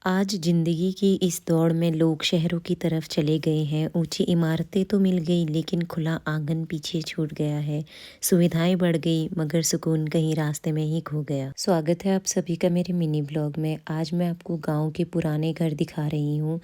आज जिंदगी की इस दौड़ में लोग शहरों की तरफ चले गए हैं। ऊंची इमारतें तो मिल गई लेकिन खुला आंगन पीछे छूट गया है। सुविधाएं बढ़ गई मगर सुकून कहीं रास्ते में ही खो गया। स्वागत है आप सभी का मेरे मिनी ब्लॉग में। आज मैं आपको गांव के पुराने घर दिखा रही हूँ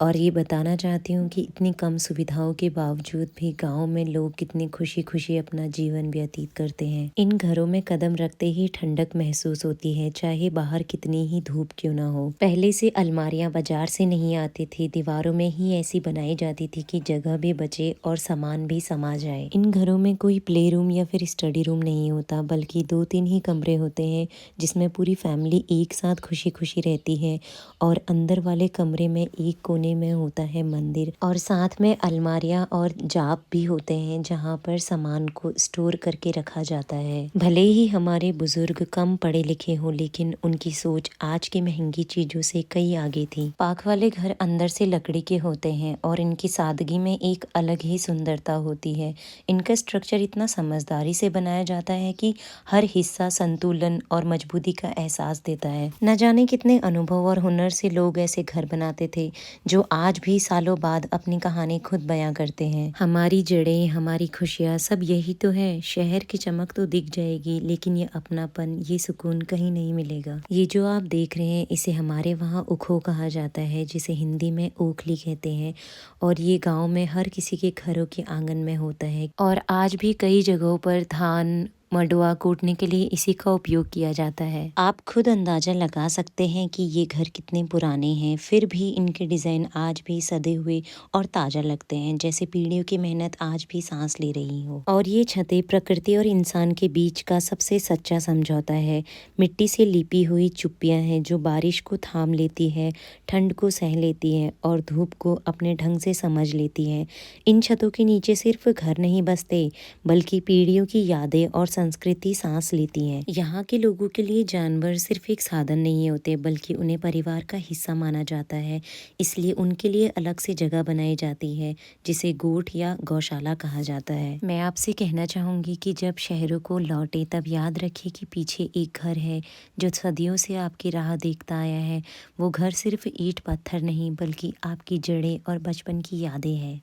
और ये बताना चाहती हूँ कि इतनी कम सुविधाओं के बावजूद भी गाँव में लोग कितनी खुशी खुशी अपना जीवन व्यतीत करते हैं। इन घरों में कदम रखते ही ठंडक महसूस होती है, चाहे बाहर कितनी ही धूप क्यों ना हो। पहले से अलमारियां बाजार से नहीं आती थी, दीवारों में ही ऐसी बनाई जाती थी कि जगह भी बचे और सामान भी समा जाए। इन घरों में कोई प्ले रूम या फिर स्टडी रूम नहीं होता, बल्कि 2-3 ही कमरे होते हैं जिसमें पूरी फैमिली एक साथ खुशी खुशी रहती है। और अंदर वाले कमरे में एक कोने में होता है मंदिर और साथ में अलमारियां और जाप भी होते हैं जहाँ पर सामान को स्टोर करके रखा जाता है। भले ही हमारे बुजुर्ग कम पढ़े लिखे हों, लेकिन उनकी सोच आज की महंगी चीजों से कई आगे थी। पाक वाले घर अंदर से लकड़ी के होते हैं और इनकी सादगी में एक अलग ही सुंदरता होती है। इनका स्ट्रक्चर इतना समझदारी से बनाया जाता है कि हर हिस्सा संतुलन और मजबूती का एहसास देता है। न जाने कितने अनुभव और हुनर से लोग ऐसे घर बनाते थे जो आज भी सालों बाद अपनी कहानी खुद बयां करते हैं। हमारी जड़ें, हमारी खुशियाँ सब यही तो है। शहर की चमक तो दिख जाएगी लेकिन ये अपनापन, ये सुकून कहीं नहीं मिलेगा। ये जो आप देख रहे हैं इसे हमारे वहाँ उखो कहा जाता है, जिसे हिंदी में ओखली कहते हैं। और ये गांव में हर किसी के घरों के आंगन में होता है और आज भी कई जगहों पर धान मडुआ कूटने के लिए इसी का उपयोग किया जाता है। आप खुद अंदाजा लगा सकते हैं कि ये घर कितने पुराने हैं, फिर भी इनके डिजाइन आज भी सदे हुए और ताजा लगते हैं, जैसे पीढ़ियों की मेहनत आज भी सांस ले रही हो। और ये छतें प्रकृति और इंसान के बीच का सबसे सच्चा समझौता है। मिट्टी से लिपी हुई चुप्पियां हैं जो बारिश को थाम लेती है, ठंड को सह लेती है और धूप को अपने ढंग से समझ लेती है। इन छतों के नीचे सिर्फ घर नहीं बसते, बल्कि पीढ़ियों की यादें और संस्कृति सांस लेती हैं। यहाँ के लोगों के लिए जानवर सिर्फ एक साधन नहीं होते, बल्कि उन्हें परिवार का हिस्सा माना जाता है। इसलिए उनके लिए अलग से जगह बनाई जाती है जिसे गोठ या गौशाला कहा जाता है। मैं आपसे कहना चाहूंगी कि जब शहरों को लौटे तब याद रखिए कि पीछे एक घर है जो सदियों से आपकी राह देखता आया है। वो घर सिर्फ ईंट पत्थर नहीं, बल्कि आपकी जड़ें और बचपन की यादें हैं।